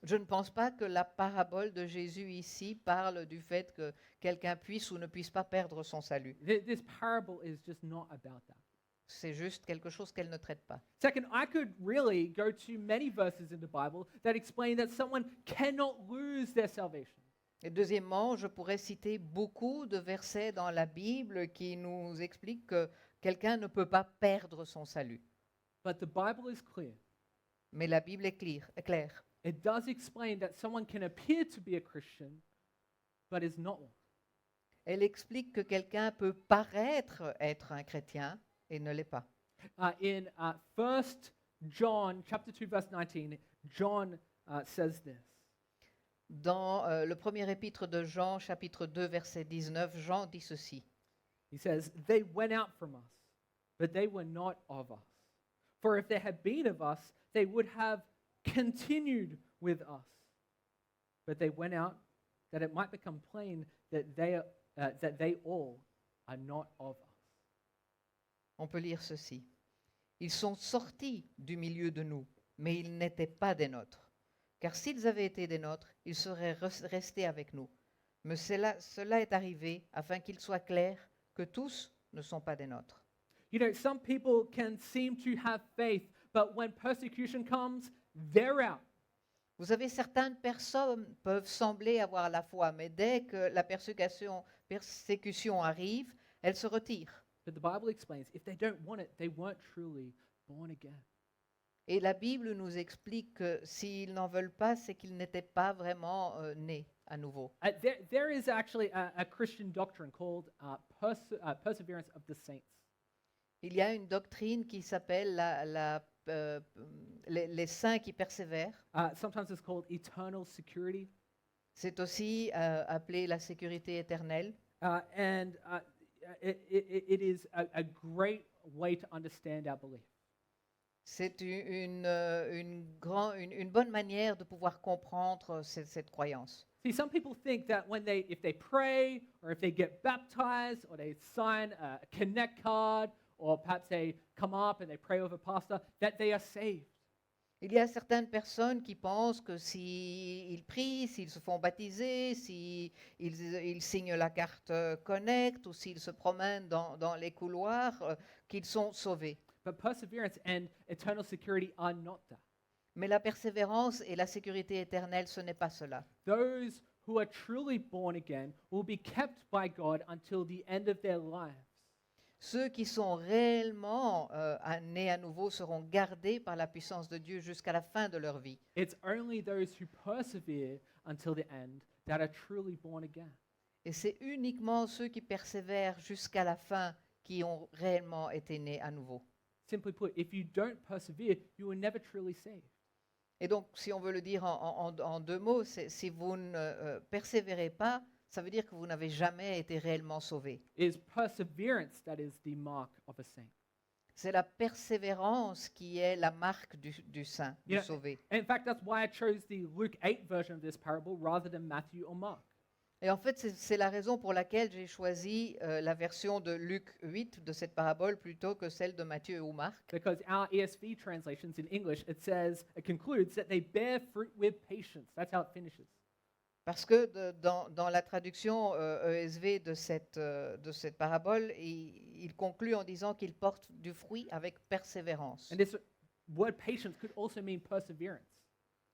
Je ne pense pas que la parabole de Jésus ici parle du fait que quelqu'un puisse ou ne puisse pas perdre son salut. This parable is just not about that. C'est juste quelque chose qu'elle ne traite pas. Second, I could really go to many verses in the Bible that explain that someone cannot lose their salvation. Et deuxièmement, je pourrais citer beaucoup de versets dans la Bible qui nous expliquent que quelqu'un ne peut pas perdre son salut. But the Bible is clear. Mais la Bible est claire. It does explain that someone can appear to be a Christian, but is not one. Elle explique que quelqu'un peut paraître être un chrétien et ne l'est pas. In 1 John chapter 2, verse 19, John says this. Dans le premier épître de Jean, chapitre 2, verset 19, Jean dit ceci. He says, "They went out from us, but they were not of us. For if they had been of us, they would have continued with us. But they went out that it might become plain that they all are not of us." On peut lire ceci. Ils sont sortis du milieu de nous, mais ils n'étaient pas des nôtres. Car s'ils avaient été des nôtres, ils seraient restés avec nous. Mais cela est arrivé afin qu'il soit clair que tous ne sont pas des nôtres. You know, some people can seem to have faith, but when persecution comes, they're out. Vous savez, certaines personnes peuvent sembler avoir la foi, mais dès que la persécution arrive, elles se retirent. But the Bible explains if they don't want it, they weren't truly born again. Et la Bible nous explique que s'ils n'en veulent pas, c'est qu'ils n'étaient pas vraiment nés à nouveau. There is actually a Christian doctrine called perseverance of the saints. Il y a une doctrine qui s'appelle les saints qui persévèrent. Sometimes it's called eternal security. C'est aussi appelé la sécurité éternelle. And it is a great way to understand our belief. C'est une bonne manière de pouvoir comprendre cette croyance. See, some people think that if they pray or if they get baptized or they sign a connect card or perhaps they come up and they pray over pastor, that they are saved. Il y a certaines personnes qui pensent que s'ils prient, s'ils se font baptiser, s'ils ils signent la carte Connect ou s'ils se promènent dans les couloirs, qu'ils sont sauvés. But perseverance and eternal security are not that. Mais la persévérance et la sécurité éternelle, ce n'est pas cela. Those who are truly born again will be kept by God until the end of their lives. Ceux qui sont réellement nés à nouveau seront gardés par la puissance de Dieu jusqu'à la fin de leur vie. It's only those who persevere until the end that are truly born again. Et c'est uniquement ceux qui persévèrent jusqu'à la fin qui ont réellement été nés à nouveau. Simply put, if you don't persevere, you were never truly saved. Et donc, si on veut le dire en deux mots, si vous ne persévérez pas, ça veut dire que vous n'avez jamais été réellement sauvé. It is perseverance that is the mark of a saint. C'est la persévérance qui est la marque du saint, du Yeah. sauvé. And in fact, that's why I chose the Luke 8 version of this parable rather than Matthew or Mark. Et en fait, c'est la raison pour laquelle j'ai choisi la version de Luc 8 de cette parabole plutôt que celle de Matthieu ou Marc. Because our ESV translations in English, it concludes that they bear fruit with patience. That's how it finishes. Parce que dans la traduction ESV de cette parabole, il conclut en disant qu'il porte du fruit avec persévérance. And this word patience could also mean perseverance.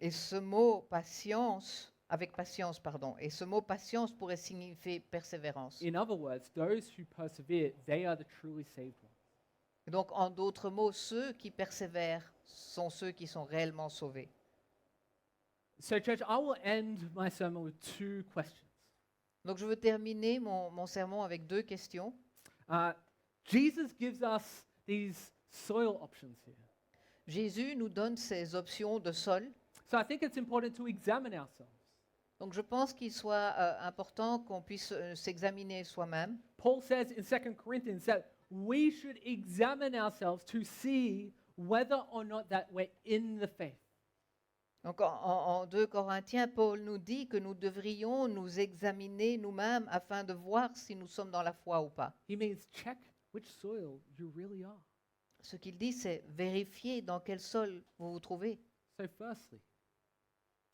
Et ce mot patience, avec patience, pardon, et ce mot patience pourrait signifier persévérance. In other words, those who persevere, they are the truly saved ones. Et donc, en d'autres mots, ceux qui persévèrent sont ceux qui sont réellement sauvés. So, church, I will end my sermon with two questions. Donc, je veux terminer mon sermon avec deux questions. Jesus gives us these soil options here. Jésus nous donne ces options de sol. So I think it's important to examine ourselves. Donc, je pense qu'il soit important qu'on puisse s'examiner soi-même. Paul says in 2 Corinthians that we should examine ourselves to see whether or not that we're in the faith. Donc, en 2 Corinthiens, Paul nous dit que nous devrions nous examiner nous-mêmes afin de voir si nous sommes dans la foi ou pas. He means check which soil you really are. Ce qu'il dit, c'est vérifier dans quel sol vous vous trouvez. So firstly,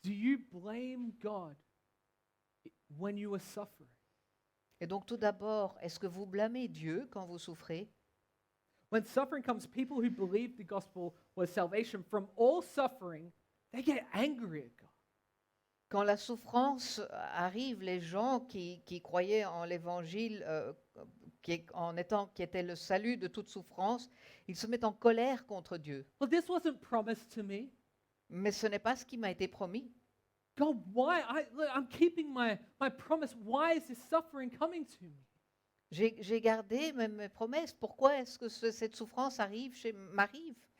do you blame God when you are suffering? Et donc, tout d'abord, est-ce que vous blâmez Dieu quand vous souffrez? When suffering comes, people who believe the gospel was salvation from all suffering, they get angry at God. Quand la souffrance arrive, les gens qui croyaient en l'évangile, qui était le salut de toute souffrance, ils se mettent en colère contre Dieu. Well, this wasn't promised to me. Mais ce n'est pas ce qui m'a été promis. God, why? I'm keeping my promise. Why is this suffering coming to me? J'ai gardé mes promesses. Pourquoi est-ce que cette souffrance m'arrive?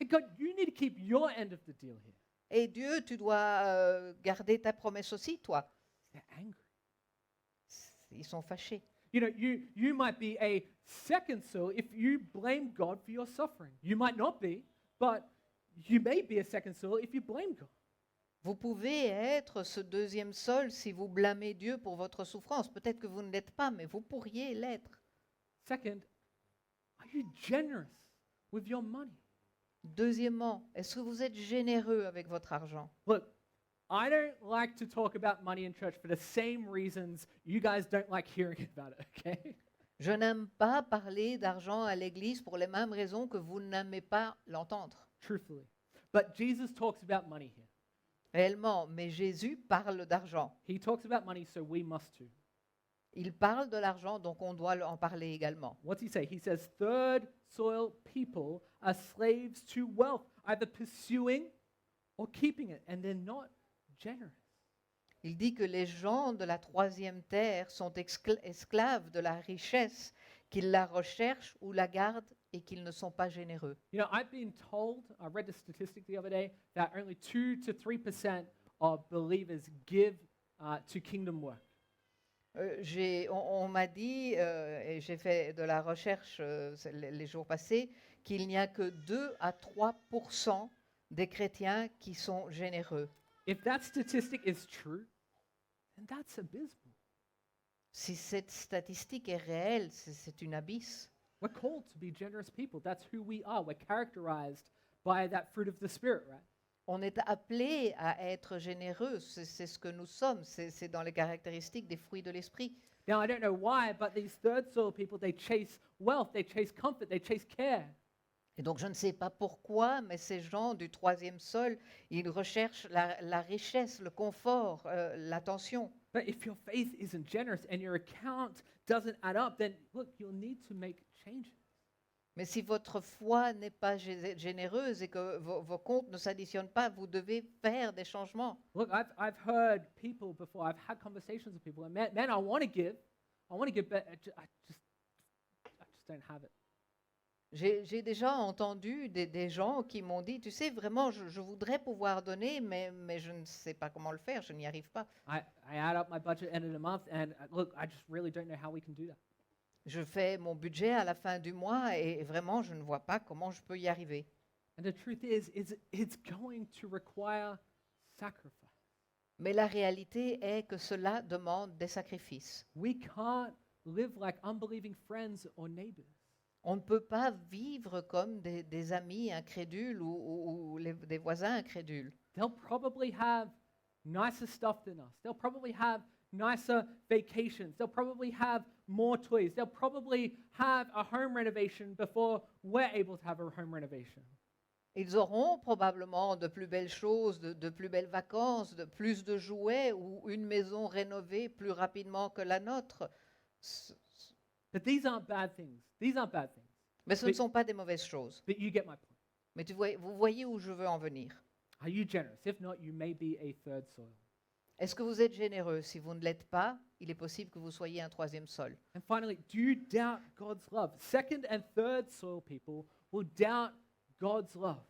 Hey, God, you need to keep your end of the deal here. Et Dieu, tu dois garder ta promesse aussi, toi. They're angry. Ils sont fâchés. You know, you might be a second soul if you blame God for your suffering. You might not be, but you may be a second soul if you blame God. Vous pouvez être ce deuxième sol si vous blâmez Dieu pour votre souffrance. Peut-être que vous ne l'êtes pas, mais vous pourriez l'être. Second, are you generous with your money? Deuxièmement, est-ce que vous êtes généreux avec votre argent? Look, I don't like to talk about money in church for the same reasons you guys don't like hearing about it, okay? Je n'aime pas parler d'argent à l'église pour les mêmes raisons que vous n'aimez pas l'entendre. Truthfully. But Jesus talks about money here. Réellement, mais Jésus parle d'argent. He talks about money, so we must too. Il parle de l'argent, donc on doit en parler également. What's he say? He says, third soil people are slaves to wealth, either pursuing or keeping it, and they're not generous. Il dit que les gens de la troisième terre sont esclaves de la richesse, qu'ils la recherchent ou la gardent et qu'ils ne sont pas généreux. You know, I've been told, I read the statistic the other day, that only 2 to 3% of believers give to kingdom work. On m'a dit, et j'ai fait de la recherche les jours passés, qu'il n'y a que 2 à 3% des chrétiens qui sont généreux. If that statistic is true, then that's abysmal. Si cette statistique est réelle, c'est une abysse. We're called to be generous people. That's who we are. We're characterized by that fruit of the Spirit, right? On est appelé à être généreux, c'est ce que nous sommes, c'est dans les caractéristiques des fruits de l'esprit. Now, I don't know why, but these third soil people, they chase wealth, they chase comfort, they chase care. Et donc je ne sais pas pourquoi, mais ces gens du troisième sol, ils recherchent la richesse, le confort, l'attention. But if your faith isn't generous and your account doesn't add up, then look, you'll need to make changes. Mais si votre foi n'est pas généreuse et que vos comptes ne s'additionnent pas, vous devez faire des changements. Look, I've heard people before, I've had conversations with people, and man, I want to give, but I just don't have it. J'ai déjà entendu des gens qui m'ont dit, tu sais, vraiment, je voudrais pouvoir donner, mais je ne sais pas comment le faire, je n'y arrive pas. I add up my budget end of the month, and look, I just really don't know how we can do that. Je fais mon budget à la fin du mois et vraiment, je ne vois pas comment je peux y arriver. And the truth is it's going to require sacrifice. Mais la réalité est que cela demande des sacrifices. We can't live like unbelieving friends or neighbors. On ne peut pas vivre comme des amis incrédules ou des voisins incrédules. They'll probably have nicer stuff than us. They'll probably have nicer vacations. They'll probably have more toys. They'll probably have a home renovation before we're able to have a home renovation. Ils auront probablement de plus belles choses, de plus belles vacances, de plus de jouets ou une maison rénovée plus rapidement que la nôtre. But these aren't bad things. These aren't bad things. Mais ce ne sont pas des mauvaises choses. But you get my point. Mais vous voyez où je veux en venir. Are you generous? If not, you may be a third soil. Est-ce que vous êtes généreux? Si vous ne l'êtes pas, il est possible que vous soyez un troisième sol. And finally, do you doubt God's love? Second and third soil people will doubt God's love.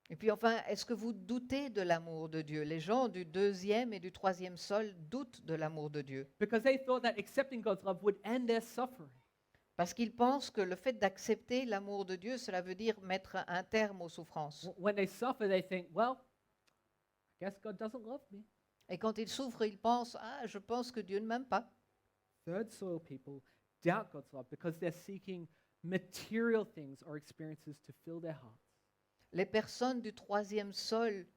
Et puis enfin, est-ce que vous doutez de l'amour de Dieu? Les gens du deuxième et du troisième sol doutent de l'amour de Dieu. Because they thought that accepting God's love would end their suffering. Parce qu'ils pensent que le fait d'accepter l'amour de Dieu, cela veut dire mettre un terme aux souffrances. When they suffer, they think, well, I guess God doesn't love me. Et quand ils souffrent, ils pensent, ah, je pense que Dieu ne m'aime pas. Third soil people doubt God's love because they're seeking material things or experiences to fill their hearts. Les personnes du troisième sol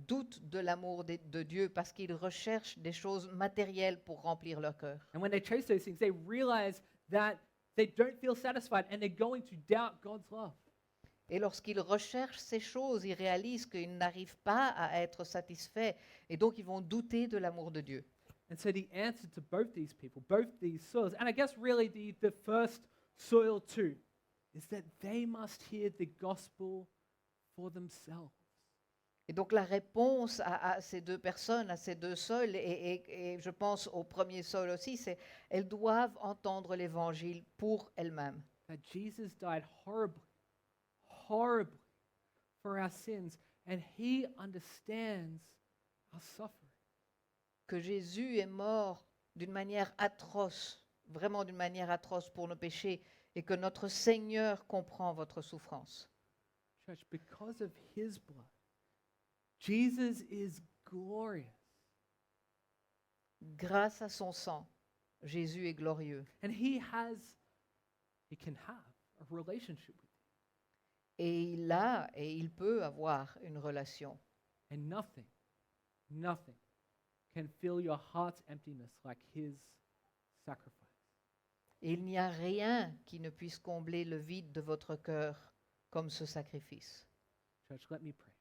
doutent de l'amour de Dieu parce qu'ils recherchent des choses matérielles pour remplir leur cœur. And when they chase those things, they realize that they don't feel satisfied and they're going to doubt God's love. Et lorsqu'ils recherchent ces choses, ils réalisent qu'ils n'arrivent pas à être satisfaits et donc ils vont douter de l'amour de Dieu. And so the answer to both these people, both these soils, and I guess really the first soil too, is that they must hear the gospel for themselves. Et donc la réponse à ces deux personnes, à ces deux sols, et je pense au premier sol aussi, c'est elles doivent entendre l'évangile pour elles-mêmes. That Jesus died horribly for our sins, and he understands our suffering. Que Jésus est mort d'une manière atroce, vraiment d'une manière atroce pour nos péchés, et que notre Seigneur comprend votre souffrance. Church, because of his blood, Jesus is glorious. Grâce à son sang, Jésus est glorieux. And he can have a relationship with you. Et il a et il peut avoir une relation. And nothing can fill your heart's emptiness like his sacrifice. Et il n'y a rien qui ne puisse combler le vide de votre cœur comme ce sacrifice. Church, let me pray.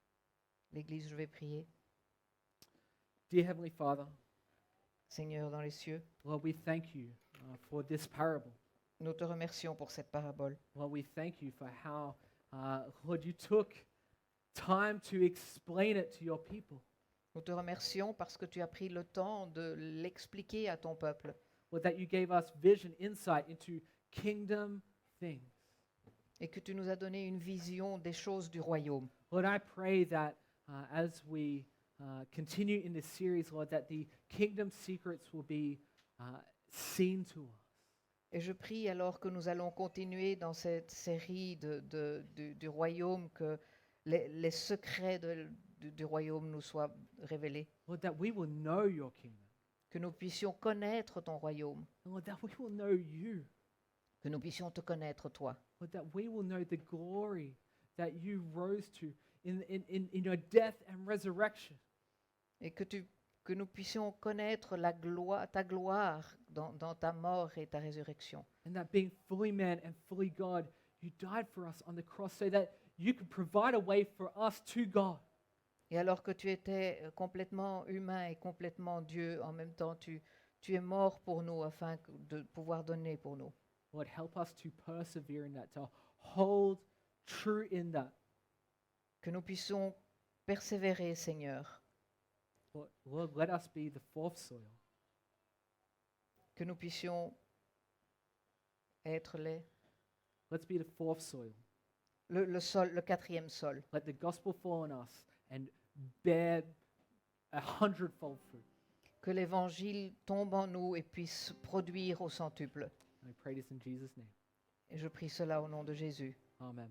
L'Église, je vais prier. Dear Heavenly Father, Seigneur dans les cieux, Lord, we thank you for this parable. nous te remercions pour cette parabole. Lord, we thank you for how, Lord, you took time to explain it to your people. Nous te remercions parce que tu as pris le temps de l'expliquer à ton peuple. Lord, that you gave us vision, insight into kingdom things. Et que tu nous as donné une vision des choses du royaume. Lord, I pray that as we continue in this series, Lord, that the kingdom secrets will be seen to us. Et je prie alors que nous allons continuer dans cette série du royaume, que les secrets du royaume nous soient révélés. Lord, that we will know your kingdom. Que nous puissions connaître ton royaume. And Lord, that we will know you. Que nous puissions te connaître, toi. Lord, that we will know the glory that you rose to in your death and resurrection. Et que nous puissions connaître ta gloire dans ta mort et ta résurrection. And that being fully man and fully God, you died for us on the cross so that you could provide a way for us to God. Et alors que tu étais complètement humain et complètement Dieu, en même temps, tu es mort pour nous afin de pouvoir donner pour nous. Lord, help us to persevere in that, to hold true in that. Que nous puissions persévérer, Seigneur. Lord, let us be the fourth soil. Que nous puissions être Let's be the fourth soil. le sol, le quatrième sol. Let the gospel fall on us and bear 100-fold fruit. Que l'évangile tombe en nous et puisse produire au centuple. And I pray this in Jesus' name. Et je prie cela au nom de Jésus. Amen.